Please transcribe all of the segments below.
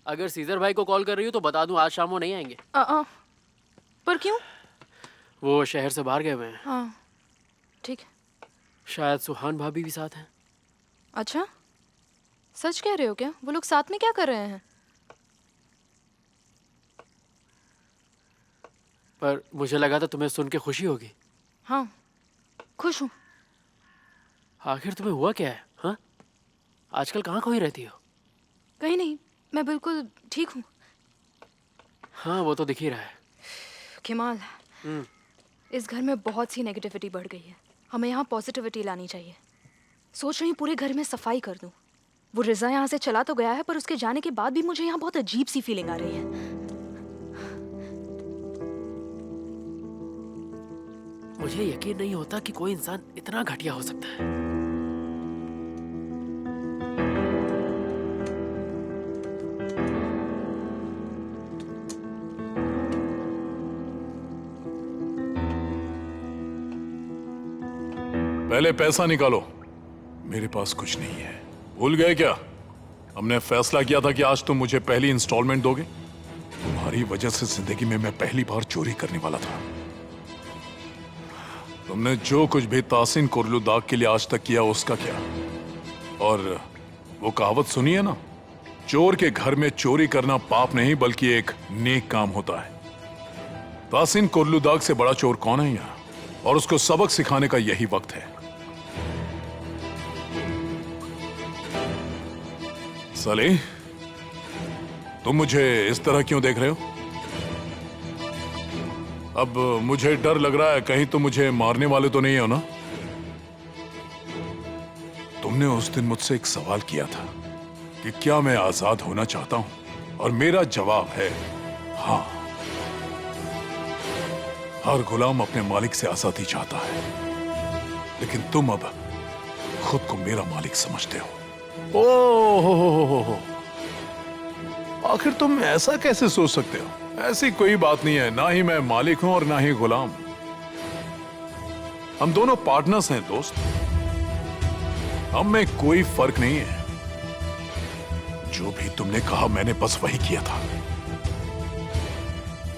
अगर सीजर भाई को कॉल कर रही हो तो बता दूं आज शाम वो नहीं आएंगे। पर क्यों? वो शहर से बाहर गए हुए हैं। हाँ ठीक है। शायद सुहान भाभी भी साथ हैं। अच्छा, सच कह रहे हो क्या? वो लोग साथ में क्या कर रहे हैं? पर मुझे लगा था तुम्हें सुन के खुशी होगी। हाँ, खुश हूँ। आखिर तुम्हें हुआ क्या है? हाँ, आजकल कहाँ खोई रहती हो? कहीं नहीं, मैं बिल्कुल ठीक हूँ। हाँ, वो तो दिख ही रहा है। केमाल, इस घर में बहुत सी नेगेटिविटी बढ़ गई है। हमें यहाँ पॉजिटिविटी लानी चाहिए। सोच रही हूँ पूरे घर में सफाई कर दूँ। वो रिजा यहाँ से चला तो गया है, पर उसके जाने के बाद भी मुझे यहाँ बहुत अजीब सी फीलिंग आ रही है। मुझे यकीन नहीं होता कि कोई इंसान इतना घटिया हो सकता है। पहले पैसा निकालो। मेरे पास कुछ नहीं है। भूल गए क्या? हमने फैसला किया था कि आज तुम मुझे पहली इंस्टॉलमेंट दोगे। तुम्हारी वजह से जिंदगी में मैं पहली बार चोरी करने वाला था। तुमने जो कुछ भी तासिन कुर्लुदाग के लिए आज तक किया उसका क्या? और वो कहावत सुनी है ना, चोर के घर में चोरी करना पाप नहीं बल्कि एक नेक काम होता है। तासिन कुर्लुदाग से बड़ा चोर कौन है यहाँ? और उसको सबक सिखाने का यही वक्त है। सली, तुम मुझे इस तरह क्यों देख रहे हो? अब मुझे डर लग रहा है कहीं तुम मुझे मारने वाले तो नहीं हो ना? तुमने उस दिन मुझसे एक सवाल किया था कि क्या मैं आजाद होना चाहता हूं, और मेरा जवाब है हाँ। हर गुलाम अपने मालिक से आजादी चाहता है, लेकिन तुम अब खुद को मेरा मालिक समझते हो। ओह, आखिर तुम ऐसा कैसे सोच सकते हो? ऐसी कोई बात नहीं है। ना ही मैं मालिक हूं और ना ही गुलाम। हम दोनों पार्टनर्स हैं दोस्त। हम में कोई फर्क नहीं है। जो भी तुमने कहा मैंने बस वही किया था।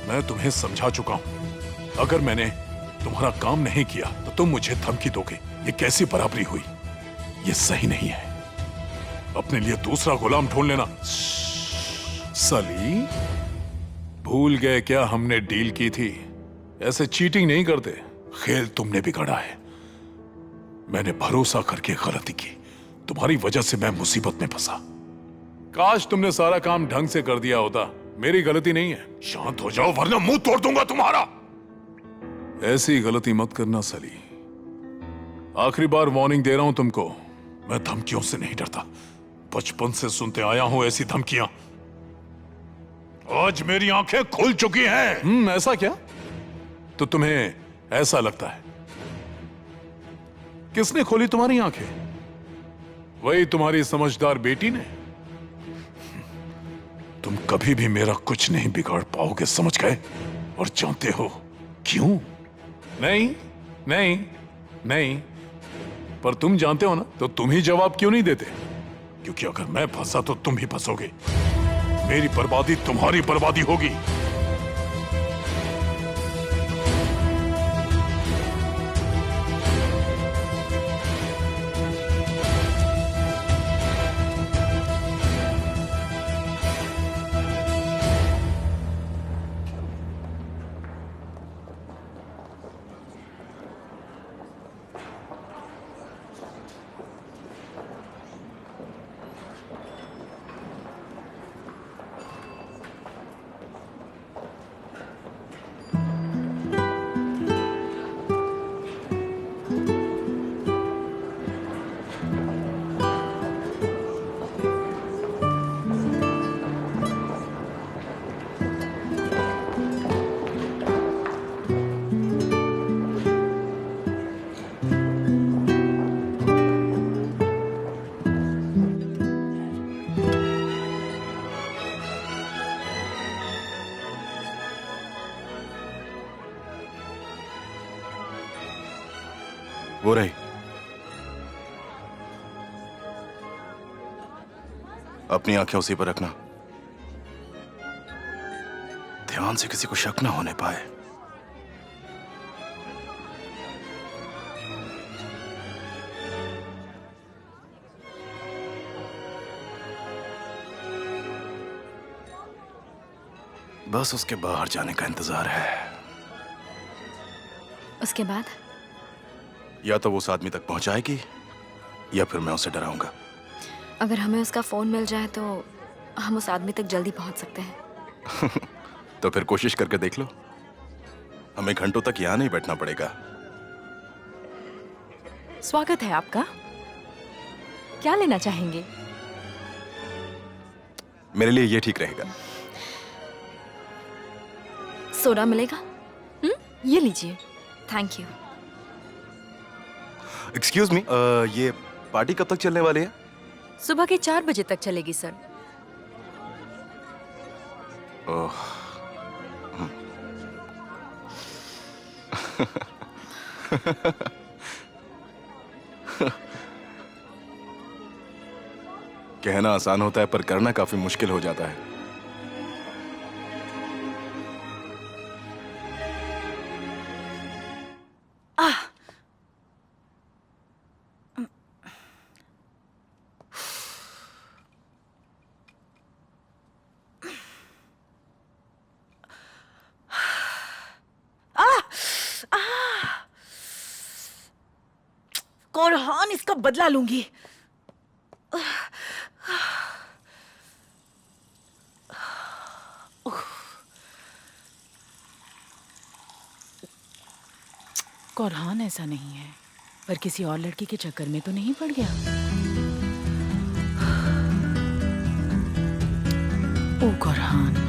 मैं तुम्हें समझा चुका हूं। अगर मैंने तुम्हारा काम नहीं किया तो तुम मुझे धमकी दोगे। ये कैसी बराबरी हुई? ये सही नहीं है। अपने लिए दूसरा गुलाम ढूंढ लेना। सली, भूल गए क्या हमने डील की थी? ऐसे चीटिंग नहीं करते। खेल तुमने बिगाड़ा है। मैंने भरोसा करके गलती की। तुम्हारी वजह से मैं मुसीबत में फंसा। काश तुमने सारा काम ढंग से कर दिया होता। मेरी गलती नहीं है। शांत हो जाओ वरना मुंह तोड़ दूंगा तुम्हारा। ऐसी गलती मत करना सली। आखिरी बार वार्निंग दे रहा हूं तुमको। मैं धमकियों से नहीं डरता। बचपन से सुनते आया हूं ऐसी धमकियां। आज मेरी आंखें खुल चुकी हैं। ऐसा क्या? तो तुम्हें ऐसा लगता है? किसने खोली तुम्हारी आंखें? वही तुम्हारी समझदार बेटी ने। तुम कभी भी मेरा कुछ नहीं बिगाड़ पाओगे, समझ गए? और जानते हो क्यों? नहीं नहीं नहीं, पर तुम जानते हो ना, तो तुम ही जवाब क्यों नहीं देते? क्योंकि अगर मैं फंसा तो तुम भी फंसोगे। मेरी बर्बादी तुम्हारी बर्बादी होगी। वो रही। अपनी आंखें उसी पर रखना। फरहान से किसी को शक ना होने पाए। बस उसके बाहर जाने का इंतजार है। उसके बाद? या तो वो उस आदमी तक पहुंचाएगी या फिर मैं उसे डराऊंगा। अगर हमें उसका फोन मिल जाए तो हम उस आदमी तक जल्दी पहुंच सकते हैं। तो फिर कोशिश करके देख लो। हमें घंटों तक यहां नहीं बैठना पड़ेगा। स्वागत है आपका। क्या लेना चाहेंगे? मेरे लिए ये ठीक रहेगा। सोडा मिलेगा? ये लीजिए। Thank you. एक्सक्यूज मी, ये पार्टी कब तक चलने वाली है? सुबह के 4 बजे तक चलेगी सर। ओह। कहना आसान होता है पर करना काफी मुश्किल हो जाता है। कोरहान, इसका बदला लूंगी। कोरहान ऐसा नहीं है, पर किसी और लड़की के चक्कर में तो नहीं पड़ गया? ओ कोरहान।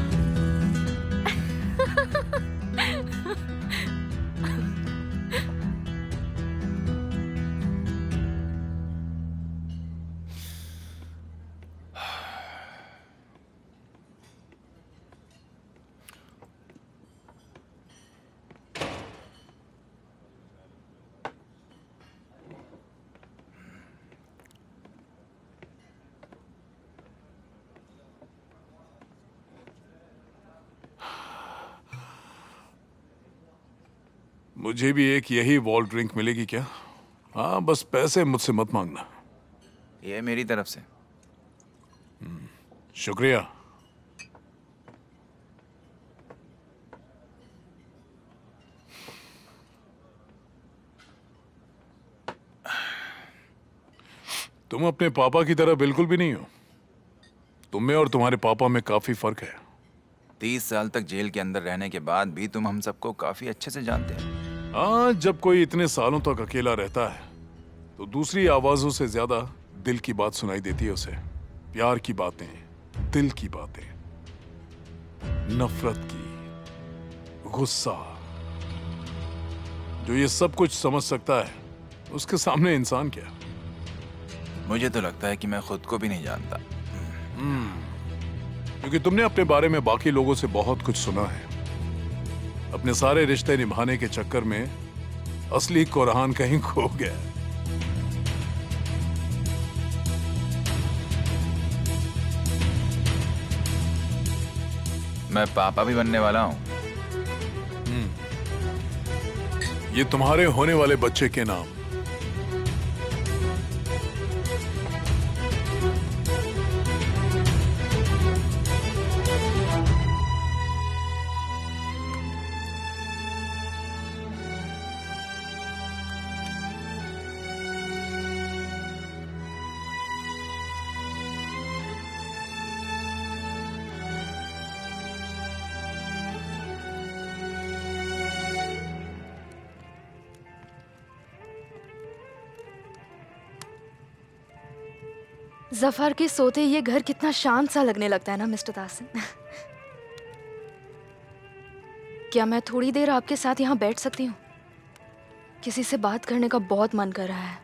मुझे भी एक यही वॉल ड्रिंक मिलेगी क्या? हाँ, बस पैसे मुझसे मत मांगना। ये मेरी तरफ से। शुक्रिया। तुम अपने पापा की तरह बिल्कुल भी नहीं हो। तुम में और तुम्हारे पापा में काफी फर्क है। 30 साल तक जेल के अंदर रहने के बाद भी तुम हम सबको काफी अच्छे से जानते हैं। हाँ, जब कोई इतने सालों तक अकेला रहता है तो दूसरी आवाजों से ज्यादा दिल की बात सुनाई देती है उसे। प्यार की बातें, दिल की बातें, नफरत की, गुस्सा। जो ये सब कुछ समझ सकता है उसके सामने इंसान क्या। मुझे तो लगता है कि मैं खुद को भी नहीं जानता। क्योंकि तुमने अपने बारे में बाकी लोगों से बहुत कुछ सुना है। अपने सारे रिश्ते निभाने के चक्कर में असली कोरहान कहीं खो गया। मैं पापा भी बनने वाला हूँ। ये तुम्हारे होने वाले बच्चे के नाम। जफर के सोते ये घर कितना शांत सा लगने लगता है ना मिस्टर तासिन। क्या मैं थोड़ी देर आपके साथ यहाँ बैठ सकती हूँ? किसी से बात करने का बहुत मन कर रहा है।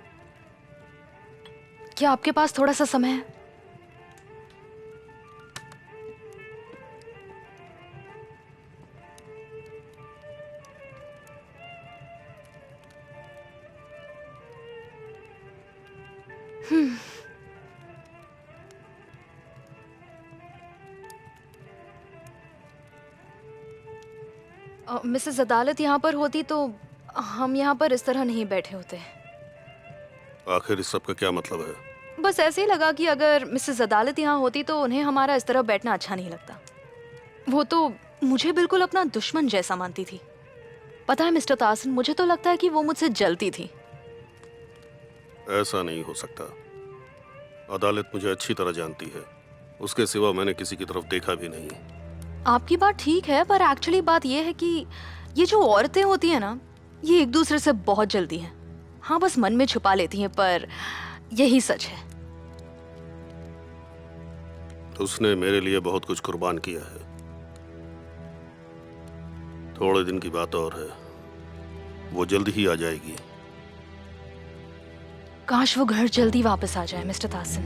क्या आपके पास थोड़ा सा समय है? मिसेस अदालत यहाँ पर होती तो हम यहाँ पर इस तरह नहीं बैठे होते। आखिर इस सब का क्या मतलब है? बस ऐसे ही लगा कि अगर मिसेस अदालत यहाँ होती तो उन्हें हमारा इस तरह बैठना अच्छा नहीं लगता। वो तो मुझे बिल्कुल अपना दुश्मन जैसा मानती थी। पता है मिस्टर तासन, मुझे तो लगता है कि वो मुझसे जलती थी। ऐसा नहीं हो सकता। अदालत मुझे अच्छी तरह जानती है। उसके सिवा मैंने किसी की तरफ देखा भी नहीं। आपकी बात ठीक है, पर एक्चुअली बात यह है कि ये जो औरतें होती हैं ना, ये एक दूसरे से बहुत जल्दी हैं। हाँ, बस मन में छुपा लेती हैं, पर यही सच है। उसने मेरे लिए बहुत कुछ कुर्बान किया है। थोड़े दिन की बात और है, वो जल्द ही आ जाएगी। काश वो घर जल्दी वापस आ जाए मिस्टर तासन।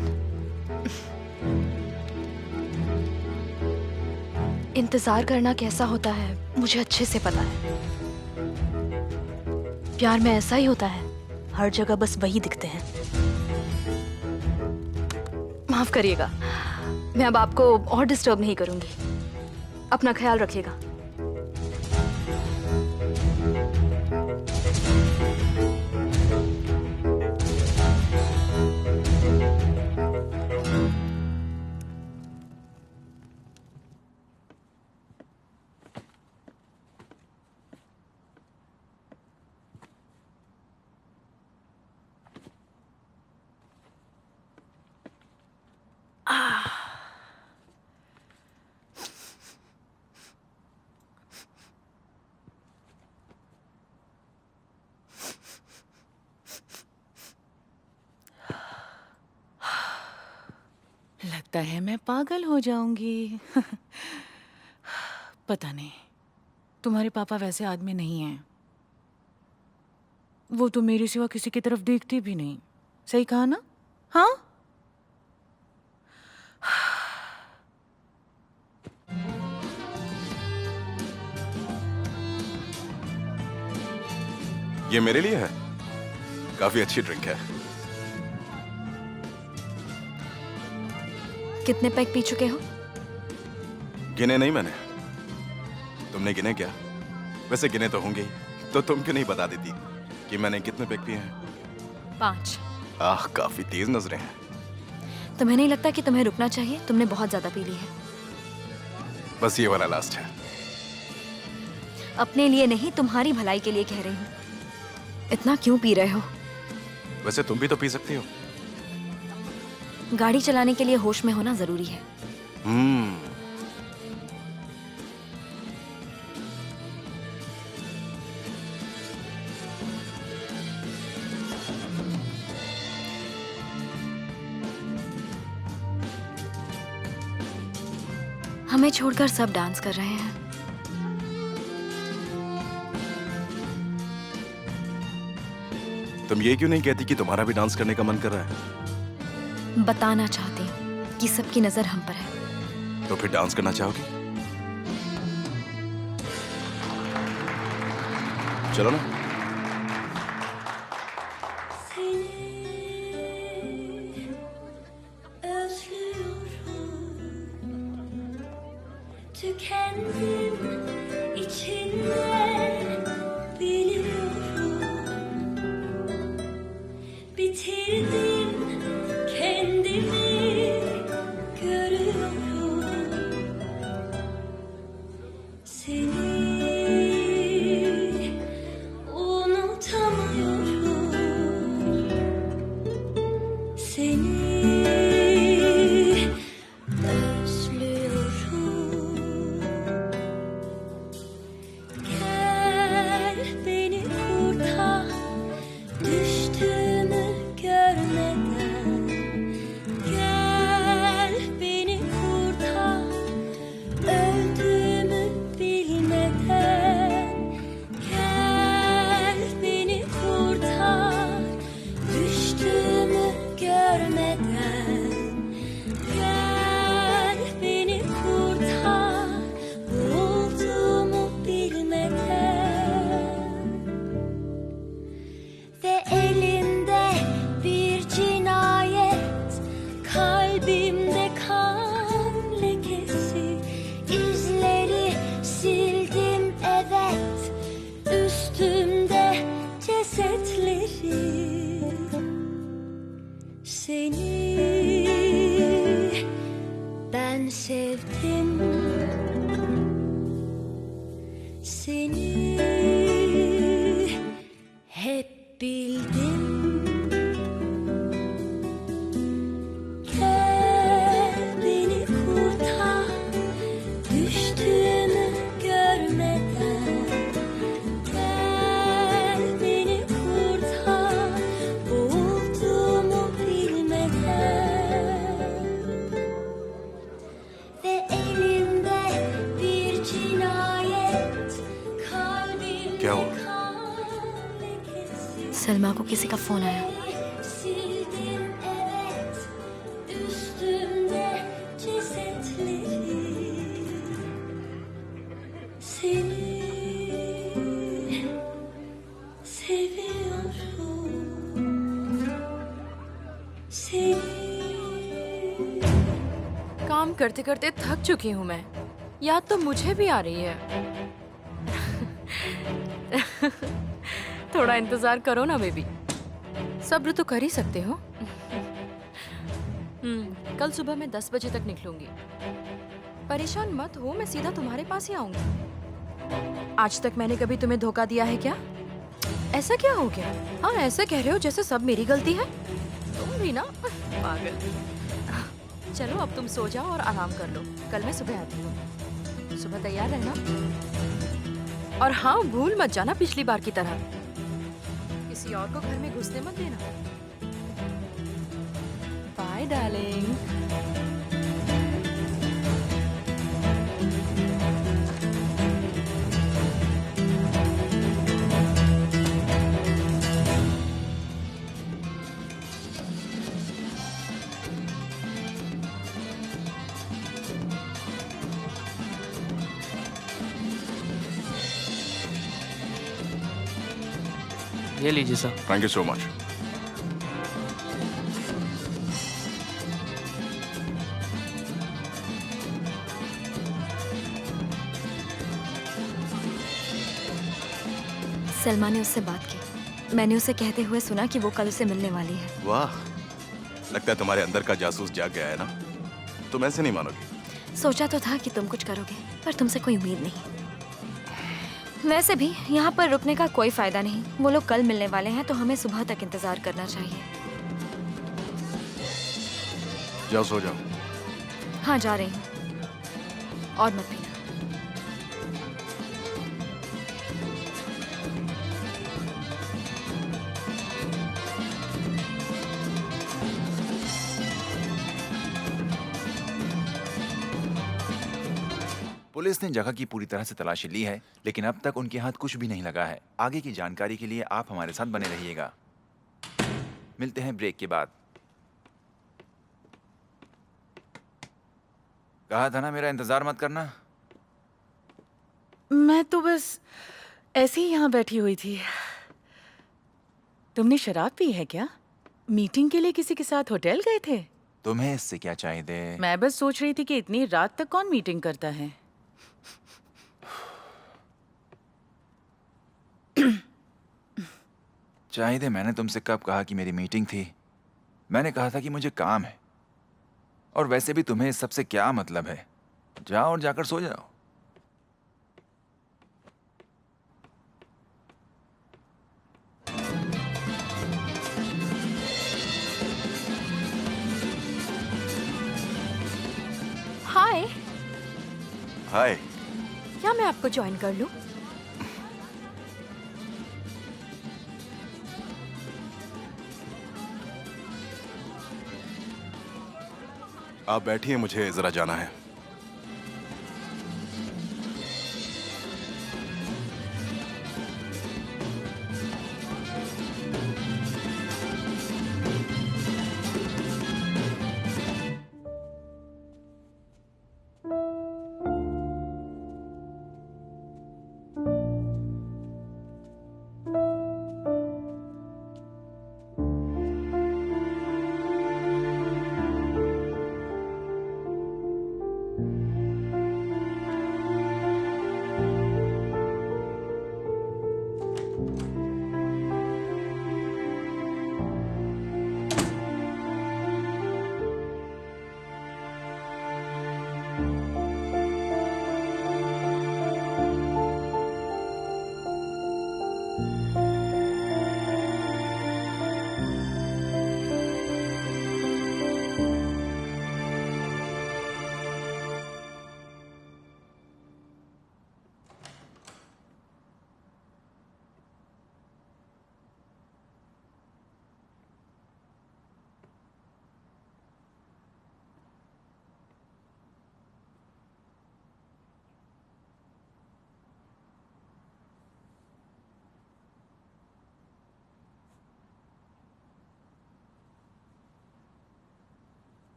इंतजार करना कैसा होता है मुझे अच्छे से पता है। प्यार में ऐसा ही होता है, हर जगह बस वही दिखते हैं। माफ करिएगा, मैं अब आपको और डिस्टर्ब नहीं करूंगी। अपना ख्याल रखिएगा। लगता है मैं पागल हो जाऊंगी। पता नहीं, तुम्हारे पापा वैसे आदमी नहीं हैं। वो तो मेरे सिवा किसी की तरफ देखते भी नहीं। सही कहा ना? हाँ, ये मेरे लिए है। काफी अच्छी ड्रिंक है। कितने पैक पी चुके हो? गिने नहीं मैंने। तुमने गिने क्या? वैसे गिने तो होंगे ही, तो तुम क्यों नहीं बता देती कि मैंने कितने पैक पिए हैं? 5। आह, काफी तेज नजरें हैं। तुम्हें नहीं लगता कि तुम्हें रुकना चाहिए? तुमने बहुत ज्यादा पी ली है। बस ये वाला लास्ट है। अपने लिए नहीं, तुम्हारी भलाई के लिए कह रही हूँ। इतना क्यों पी रहे हो? वैसे तुम भी तो पी सकती हो। गाड़ी चलाने के लिए होश में होना जरूरी है। हमें छोड़कर सब डांस कर रहे हैं। तुम ये क्यों नहीं कहती कि तुम्हारा भी डांस करने का मन कर रहा है? बताना चाहती हूँ कि सबकी नजर हम पर है। तो फिर डांस करना चाहोगी? चलो ना। Tükendim içinde biliyorum. Bitirdim kendimi görüyorum. Seni unutamıyorum. Seni özlüyorum. sevdim seni hep bildim gel beni kurtar düştüğümü görmeden gel beni kurtar boğulduğumu bilmeden ve elimde bir cinayet kalbimde क्या हुआ? सलमा को किसी का फोन आया। Sildim evet üstümde cesetleri seni seviyorum seni काम करते करते थक चुकी हूँ मैं। याद तो मुझे भी आ रही है। थोड़ा इंतजार करो ना बेबी। सब्र तो कर ही सकते हो। कल सुबह मैं 10 बजे तक निकलूंगी। परेशान मत हो, मैं सीधा तुम्हारे पास ही आऊंगी। आज तक मैंने कभी तुम्हें धोखा दिया है क्या? ऐसा क्या हो गया? हाँ, ऐसा कह रहे हो जैसे सब मेरी गलती है। तुम भी ना पागल। चलो अब तुम सो जाओ और आराम कर लो। कल मैं सुबह आती हूँ। सुबह तैयार रहना। और हाँ, भूल मत जाना पिछली बार की तरह किसी और को घर में घुसने मत देना। Bye darling. ये लीजिए sir. Thank you so much. Salma ने उससे बात की। मैंने उसे कहते हुए सुना कि वो कल उसे मिलने वाली है। वाह, लगता है तुम्हारे अंदर का जासूस जाग गया है ना। तुम ऐसे नहीं मानोगे। सोचा तो था कि तुम कुछ करोगे, पर तुमसे कोई उम्मीद नहीं। वैसे भी यहाँ पर रुकने का कोई फायदा नहीं। वो लोग कल मिलने वाले हैं तो हमें सुबह तक इंतजार करना चाहिए। जाओ सो जाओ। हाँ, जा रही हूँ। और मत पीना। पुलिस ने जगह की पूरी तरह से तलाशी ली है, लेकिन अब तक उनके हाथ कुछ भी नहीं लगा है। आगे की जानकारी के लिए आप हमारे साथ बने रहिएगा। मिलते हैं ब्रेक के बाद। कहा था ना मेरा इंतजार मत करना। मैं तो बस ऐसे ही यहाँ बैठी हुई थी। तुमने शराब पी है क्या? मीटिंग के लिए किसी के साथ होटल गए थे? तुम्हें इससे क्या चाहिए? मैं बस सोच रही थी कि इतनी रात तक कौन मीटिंग करता है। चाहिए, मैंने तुमसे कब कहा कि मेरी मीटिंग थी? मैंने कहा था कि मुझे काम है। और वैसे भी तुम्हें इस सबसे क्या मतलब है? जाओ और जाकर सो जाओ। हाय, हाय। क्या मैं आपको ज्वाइन कर लूं? आप बैठिए, मुझे जरा जाना है।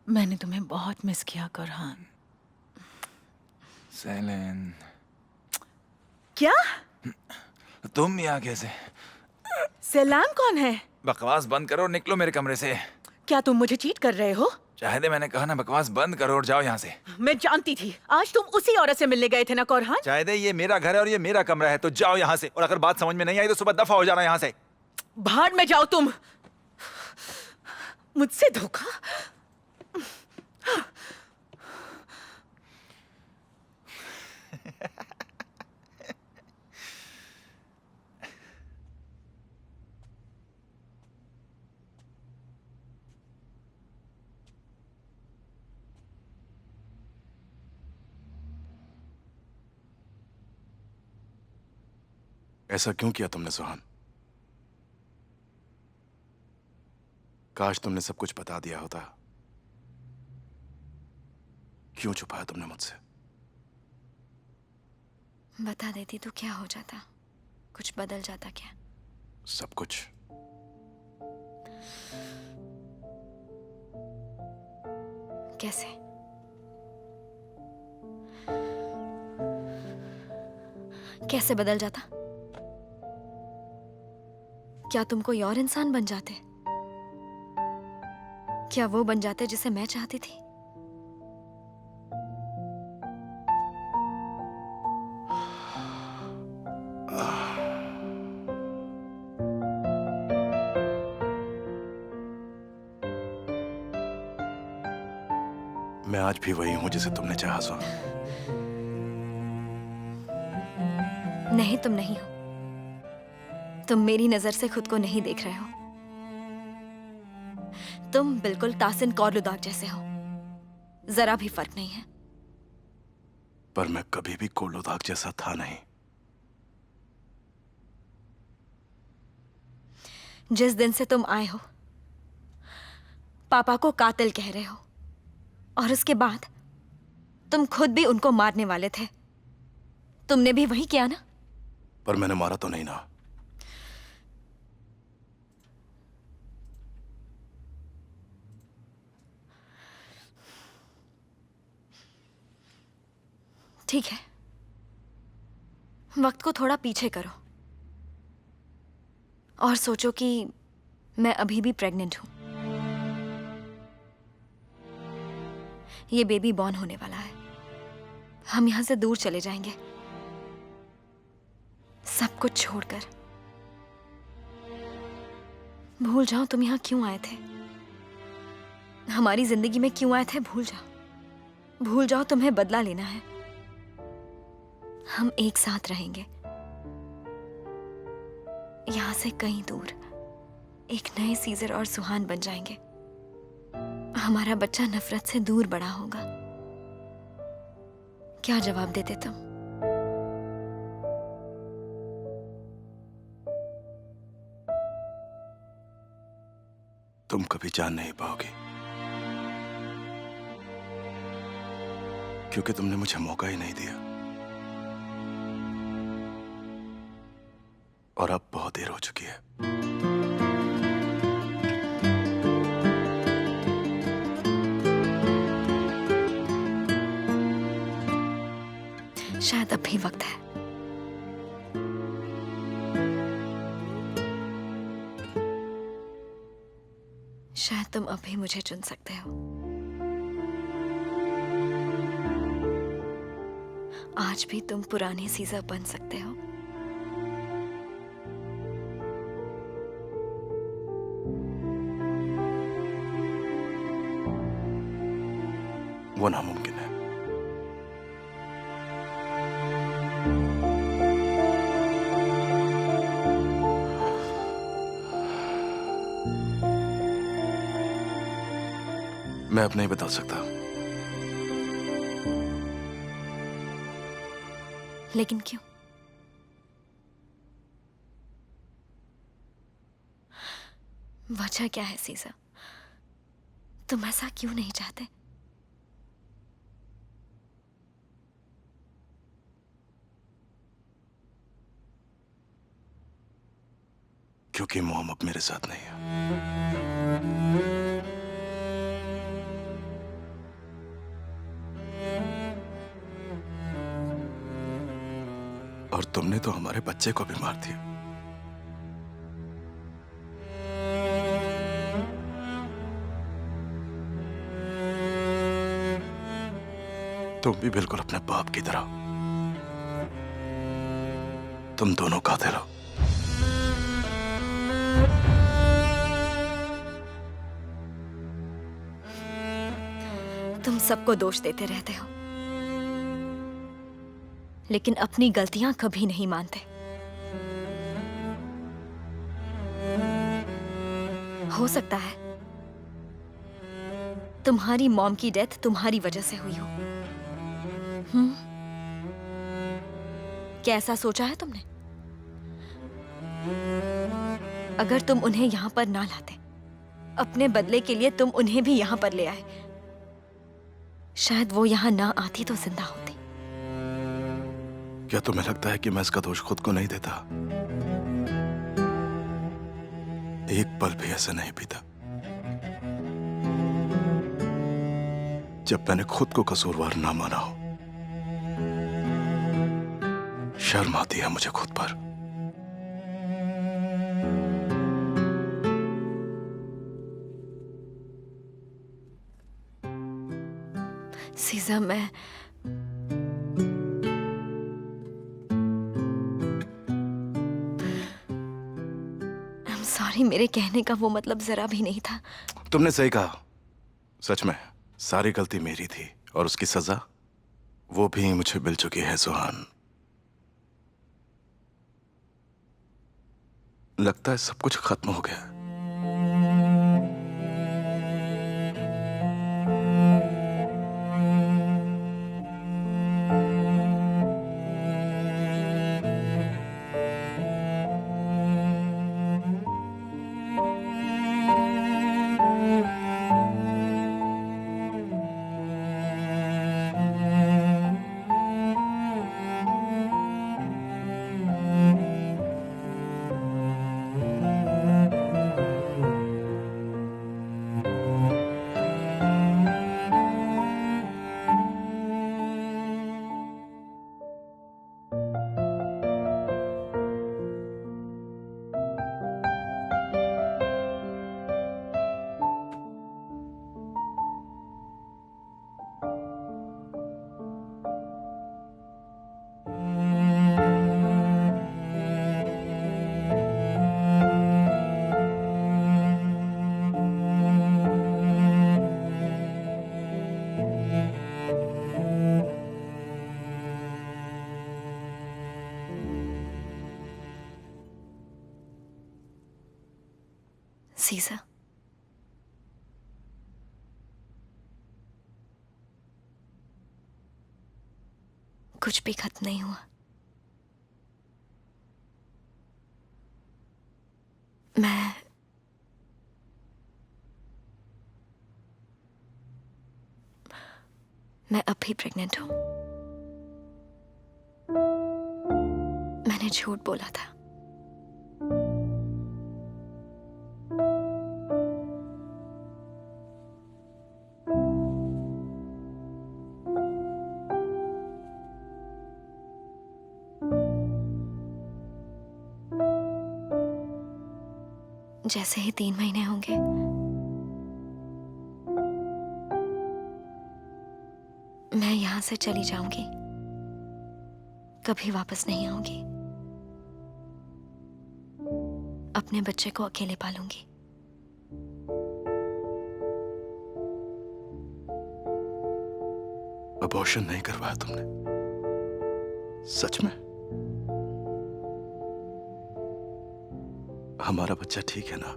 मैंने तुम्हें बहुत मिस किया करहान। सेलेन, क्या? तुम यहाँ कैसे? सलाम कौन है? बकवास बंद करो और निकलो मेरे कमरे से। क्या तुम मुझे चीट कर रहे हो? चाहे मैंने कहा ना, बकवास बंद करो और जाओ यहाँ से। मैं जानती थी आज तुम उसी औरत से मिलने गए थे ना करहान। चाहे ये मेरा घर है और ये मेरा कमरा है, तो जाओ यहाँ से। और अगर बात समझ में नहीं आई तो सुबह दफा हो जाना यहाँ से। भाड़ में जाओ तुम। मुझसे धोखा। ऐसा क्यों किया तुमने सुहान? काश तुमने सब कुछ बता दिया होता। क्यों छुपाया तुमने मुझसे? बता देती तो क्या हो जाता? कुछ बदल जाता क्या? सब कुछ। कैसे? कैसे बदल जाता? क्या तुम कोई और इंसान बन जाते? क्या वो बन जाते जिसे मैं चाहती थी? मैं आज भी वही हूं जिसे तुमने चाहा सो। नहीं, तुम नहीं हो। तुम मेरी नजर से खुद को नहीं देख रहे हो। तुम बिल्कुल तासिन कौरलुदाग जैसे हो। जरा भी फर्क नहीं है। पर मैं कभी भी कोलुदाग जैसा था नहीं। जिस दिन से तुम आए हो, पापा को कातिल कह रहे हो, और उसके बाद तुम खुद भी उनको मारने वाले थे। तुमने भी वही किया ना? पर मैंने मारा तो नहीं ना। ठीक है, वक्त को थोड़ा पीछे करो और सोचो कि मैं अभी भी प्रेग्नेंट हूं। ये बेबी बॉर्न होने वाला है। हम यहां से दूर चले जाएंगे, सब कुछ छोड़कर। भूल जाओ तुम यहां क्यों आए थे, हमारी जिंदगी में क्यों आए थे। भूल जाओ, भूल जाओ तुम्हें बदला लेना है। हम एक साथ रहेंगे, यहां से कहीं दूर एक नए सीजर और सुहान बन जाएंगे। हमारा बच्चा नफरत से दूर बड़ा होगा। क्या जवाब देते तुम? तुम कभी जान नहीं पाओगी, क्योंकि तुमने मुझे मौका ही नहीं दिया। और अब बहुत देर हो चुकी है। शायद अब भी वक्त है। शायद तुम अभी मुझे चुन सकते हो। आज भी तुम पुराने सीजर बन सकते हो। वो नामुमकिन है। मैं अब नहीं बदल सकता। लेकिन क्यों? वजह क्या है सीजर? तुम ऐसा क्यों नहीं चाहते? क्योंकि मॉम अब मेरे साथ नहीं है। तो हमारे बच्चे को भी मार दिया। तुम भी बिल्कुल अपने बाप की तरह, तुम दोनों कातिल हो। तुम सबको दोष देते रहते हो, लेकिन अपनी गलतियां कभी नहीं मानते। हो सकता है तुम्हारी मॉम की डेथ तुम्हारी वजह से हुई हो। क्या ऐसा सोचा है तुमने? अगर तुम उन्हें यहां पर ना लाते, अपने बदले के लिए तुम उन्हें भी यहां पर ले आए, शायद वो यहां ना आती तो जिंदा होती। क्या तुम्हें लगता है कि मैं इसका दोष खुद को नहीं देता? एक पल भी ऐसा नहीं बीता जब मैंने खुद को कसूरवार ना माना हो। शर्म आती है मुझे खुद पर। सीजा, मैं सॉरी, मेरे कहने का वो मतलब जरा भी नहीं था। तुमने सही कहा, सच में सारी गलती मेरी थी और उसकी सजा वो भी मुझे मिल चुकी है। सुहान, लगता है सब कुछ खत्म हो गया। सीजा, कुछ भी खत्म नहीं हुआ। मैं अब भी प्रेग्नेंट हूं। मैंने झूठ बोला था। जैसे ही 3 महीने होंगे मैं यहां से चली जाऊंगी, कभी वापस नहीं आऊंगी। अपने बच्चे को अकेले पालूंगी। अबॉर्शन नहीं करवाया तुमने? सच में? हमारा बच्चा ठीक है ना?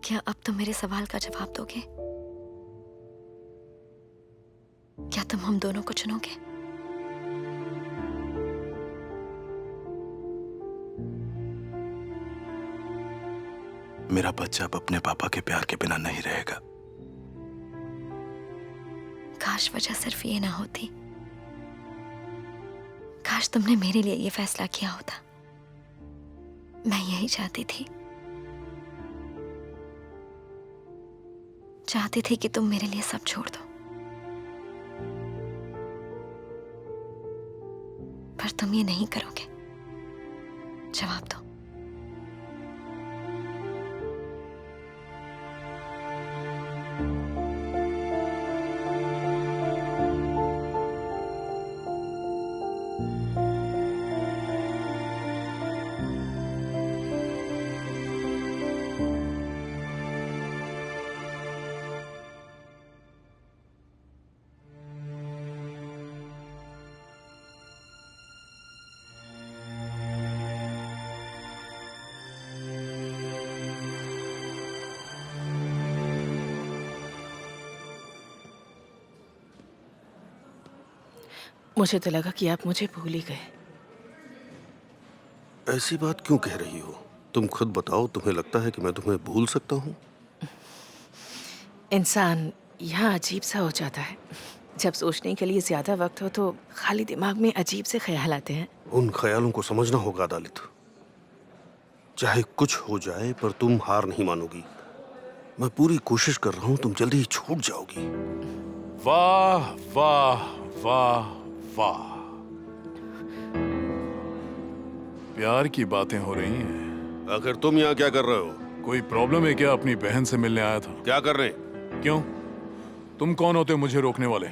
क्या अब तुम मेरे सवाल का जवाब दोगे? क्या तुम हम दोनों को चुनोगे? मेरा बच्चा अब अपने पापा के प्यार के बिना नहीं रहेगा। काश वजह सिर्फ ये ना होती। काश तुमने मेरे लिए ये फैसला किया होता। मैं यही चाहती थी। चाहती थी कि तुम मेरे लिए सब छोड़ दो। पर तुम ये नहीं करोगे। जवाब दो। मुझे तो लगा कि आप मुझे भूल ही गए। ऐसी बात क्यों कह रही हो? तुम खुद बताओ, तुम्हें लगता है कि मैं तुम्हें भूल सकता हूँ? इंसान यहाँ अजीब सा हो जाता है। जब सोचने के लिए ज्यादा वक्त हो तो खाली दिमाग में अजीब से ख्याल आते हैं। उन ख्यालों को समझना होगा अदालत। चाहे कुछ हो जाए पर तुम हार नहीं मानोगी। मैं पूरी कोशिश कर रहा हूँ, तुम जल्दी ही छूट जाओगी। वाह वाह वाह वाह, प्यार की बातें हो रही हैं। आखिर तुम यहाँ क्या कर रहे हो? कोई प्रॉब्लम है क्या? अपनी बहन से मिलने आया था। क्या कर रहे? क्यों? तुम कौन होते हो मुझे रोकने वाले?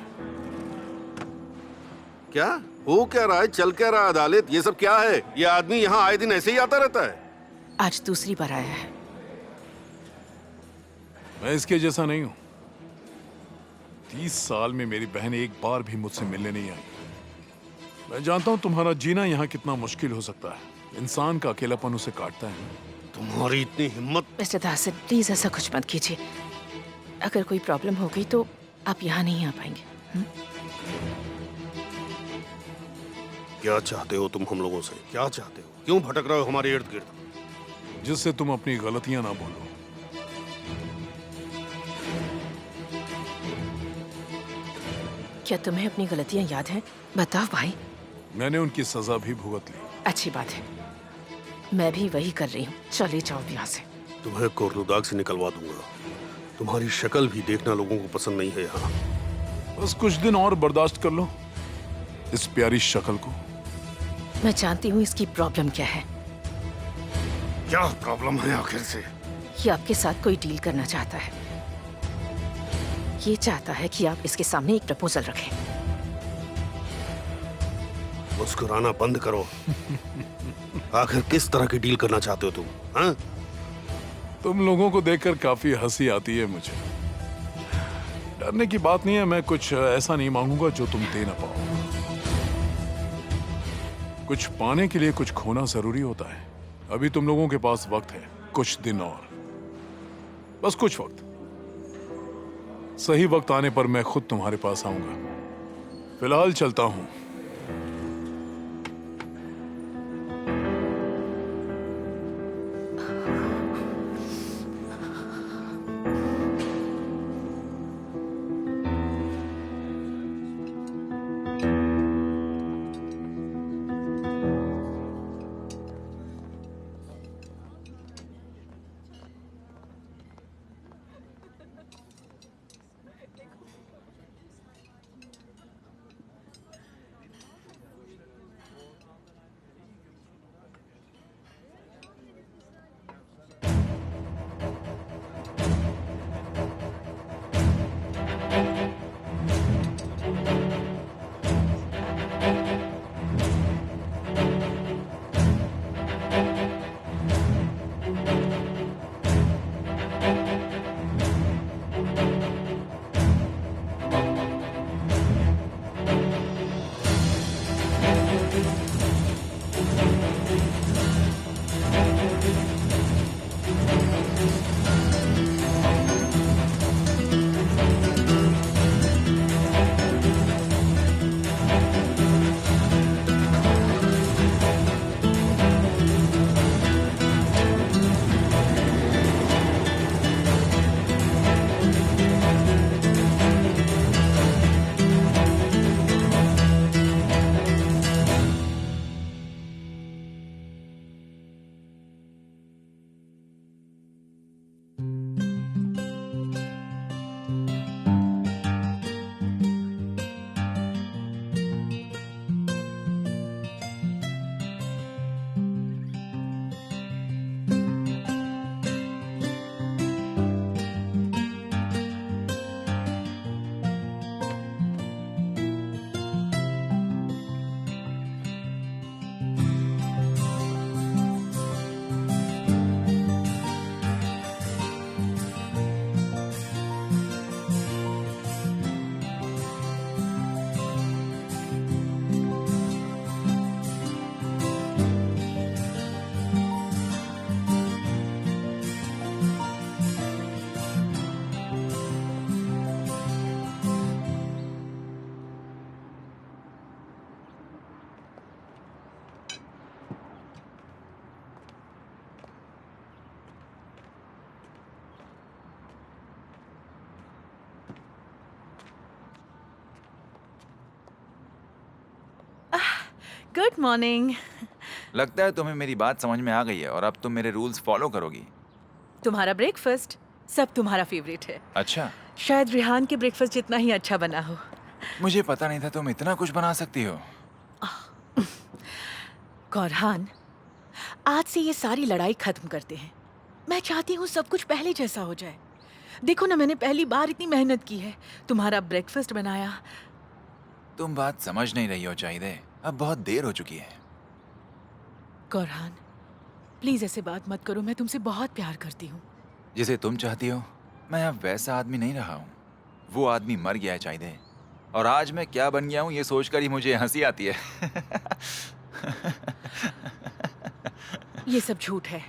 क्या हो क्या रहा है? चल क्या रहा है अदालत? ये सब क्या है? ये आदमी यहाँ आए दिन ऐसे ही आता रहता है। आज दूसरी बार आया है। मैं इसके जैसा नहीं हूं। 30 साल में मेरी बहन एक बार भी मुझसे मिलने नहीं आई। मैं जानता हूं तुम्हारा जीना यहाँ कितना मुश्किल हो सकता है। इंसान का अकेलापन उसे काटता है। तुम्हारी इतनी हिम्मत! मिस्टर दासिन, प्लीज ऐसा कुछ मत कीजिए। अगर कोई प्रॉब्लम हो गई तो आप यहाँ नहीं आ पाएंगे। क्या चाहते हो तुम हम लोगों से? क्या चाहते हो? क्यों भटक रहे हो हमारे इर्द गिर्द? जिससे तुम अपनी गलतियां ना बोलो। क्या तुम्हें अपनी गलतियां याद हैं? बताओ भाई। मैंने उनकी सजा भी भुगत ली। अच्छी बात है, मैं भी वही कर रही हूँ। चले जाओ यहाँ से। तुम्हें कोर्नुदाग से निकलवा दूंगा। तुम्हारी शक्ल भी देखना लोगों को पसंद नहीं है यहाँ। बस कुछ दिन और बर्दाश्त कर लो इस प्यारी शक्ल को। मैं जानती हूँ इसकी प्रॉब्लम क्या है। क्या प्रॉब्लम है आखिर से? ये आपके साथ कोई डील करना चाहता है। ये चाहता है कि आप इसके सामने एक प्रपोजल रखें। मुस्कुराना बंद करो। आखिर किस तरह की डील करना चाहते हो तुम? हाँ? तुम लोगों को देखकर काफी हंसी आती है मुझे। डरने की बात नहीं है। मैं कुछ ऐसा नहीं मांगूंगा जो तुम दे ना पाओ। कुछ पाने के लिए कुछ खोना जरूरी होता है। अभी तुम लोगों के पास वक्त है, कुछ दिन और, बस कुछ वक्त। सही वक्त आने पर मैं खुद तुम्हारे पास आऊंगा। फिलहाल चलता हूं। Good morning. लगता है तुम्हें मेरी बात समझ में आ गई है और अब तुम मेरे रूल्स फॉलो करोगी। तुम्हारा ब्रेकफास्ट सब तुम्हारा फेवरेट है। अच्छा, शायद रिहान के ब्रेकफास्ट जितना ही अच्छा बना हो। मुझे पता नहीं था तुम इतना कुछ बना सकती हो। गौरहान, आज से ये सारी लड़ाई खत्म करते हैं। मैं चाहती हूँ सब कुछ पहले जैसा हो जाए। देखो ना, मैंने पहली बार इतनी मेहनत की है, तुम्हारा ब्रेकफास्ट बनाया। तुम बात समझ नहीं रही हो चाहिए, अब बहुत देर हो चुकी है। गौरहान, प्लीज ऐसे बात मत करो, मैं तुमसे बहुत प्यार करती हूँ। जिसे तुम चाहती हो, मैं अब वैसा आदमी नहीं रहा हूँ। वो आदमी मर गया है चाहिए, और आज मैं क्या बन गया हूँ ये सोचकर ही मुझे हंसी आती है। ये सब झूठ है।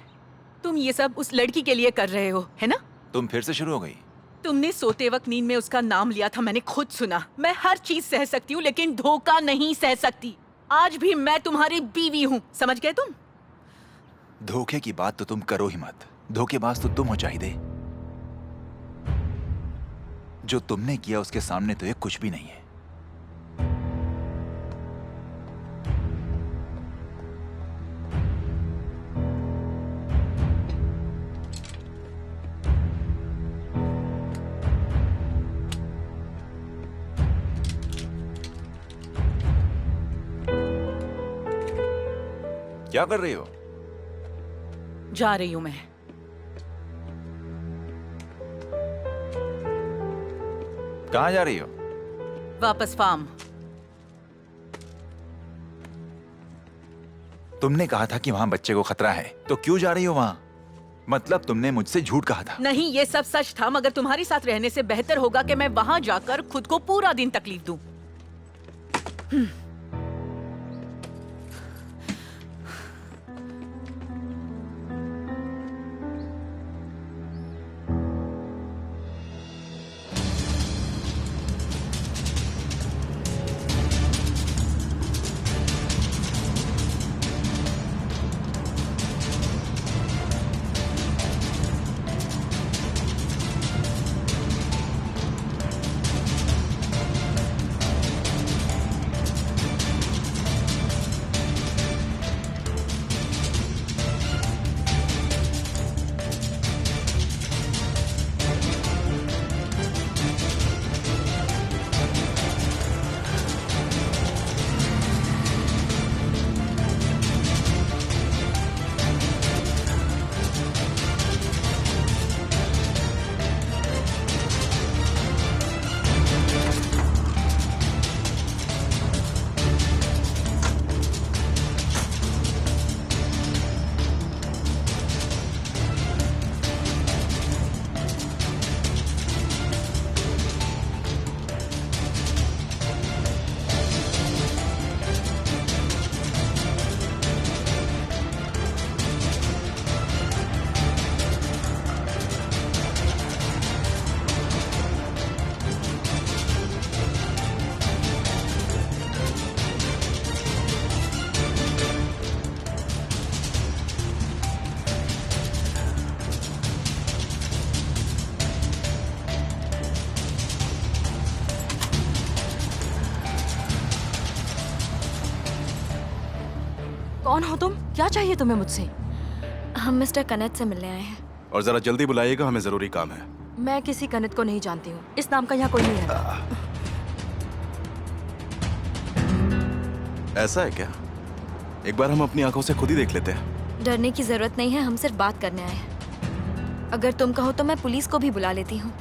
तुम ये सब उस लड़की के लिए कर रहे हो, है ना? तुम फिर से शुरू हो गई। तुमने सोते वक्त नींद में उसका नाम लिया था, मैंने खुद सुना। मैं हर चीज सह सकती हूँ, लेकिन धोखा नहीं सह सकती। आज भी मैं तुम्हारी बीवी हूँ, समझ गए तुम? धोखे की बात तो तुम करो ही मत। धोखेबाज तो तुम हो चाहिए। जो तुमने किया उसके सामने तो ये कुछ भी नहीं है। क्या कर रही हो? जा रही हूँ मैं। कहाँ जा रही हो? वापस फार्म। तुमने कहा था कि वहां बच्चे को खतरा है, तो क्यों जा रही हो वहां? मतलब तुमने मुझसे झूठ कहा था। नहीं, ये सब सच था, मगर तुम्हारे साथ रहने से बेहतर होगा कि मैं वहां जाकर खुद को पूरा दिन तकलीफ दूं। कौन हो तुम? क्या चाहिए तुम्हें मुझसे? हम मिस्टर कनत से मिलने आए हैं। और जरा जल्दी बुलाइएगा, हमें जरूरी काम है। मैं किसी कनत को नहीं जानती हूँ। इस नाम का यहाँ कोई नहीं रहता। ऐसा है क्या? एक बार हम अपनी आंखों से खुद ही देख लेते हैं। डरने की जरूरत नहीं है, हम सिर्फ बात करने आए हैं। अगर तुम कहो तो मैं पुलिस को भी बुला लेती हूँ।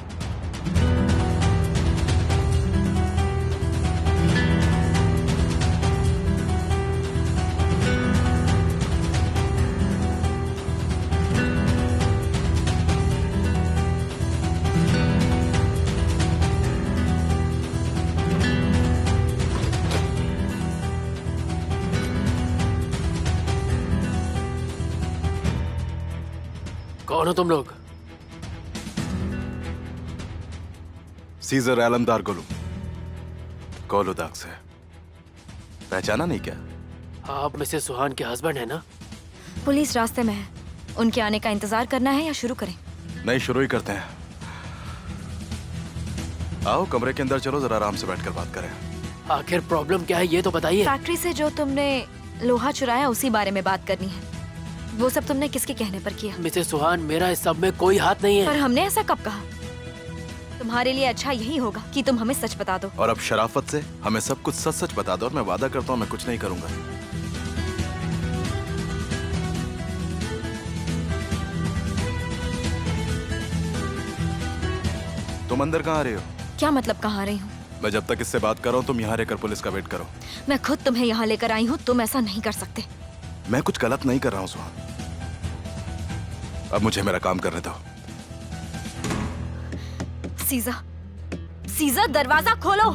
कौन हो तुम लोग? सीजर आलमदार गोलू, कोलोदाग से। पहचाना नहीं क्या? आप मिसेस सुहान के हस्बैंड है ना? पुलिस रास्ते में है, उनके आने का इंतजार करना है या शुरू करें? नहीं, शुरू ही करते हैं। आओ कमरे के अंदर चलो, जरा आराम से बैठकर बात करें। आखिर प्रॉब्लम क्या है ये तो बताइए। फैक्ट्री से जो तुमने लोहा चुराया उसी बारे में बात करनी है। वो सब तुमने किसके कहने पर किया? मिसेस सुहान, मेरा इस सब में कोई हाथ नहीं पर है। हमने ऐसा कब कहा? तुम्हारे लिए अच्छा यही होगा कि तुम हमें सच बता दो। और अब शराफत से हमें सब कुछ सच सच बता दो और मैं वादा करता हूँ मैं कुछ नहीं करूंगा। तुम अंदर कहाँ आ रही हो? क्या मतलब कहाँ आ रही हूँ? मैं जब तक इससे बात कर रहा हूँ तुम यहाँ रहकर पुलिस का वेट करो। मैं खुद तुम्हें यहाँ लेकर आई हूँ, तुम ऐसा नहीं कर सकते। मैं कुछ गलत नहीं कर रहा हूँ सुहान। अब मुझे मेरा काम करने दो। सीजा, सीजा दरवाजा खोलो।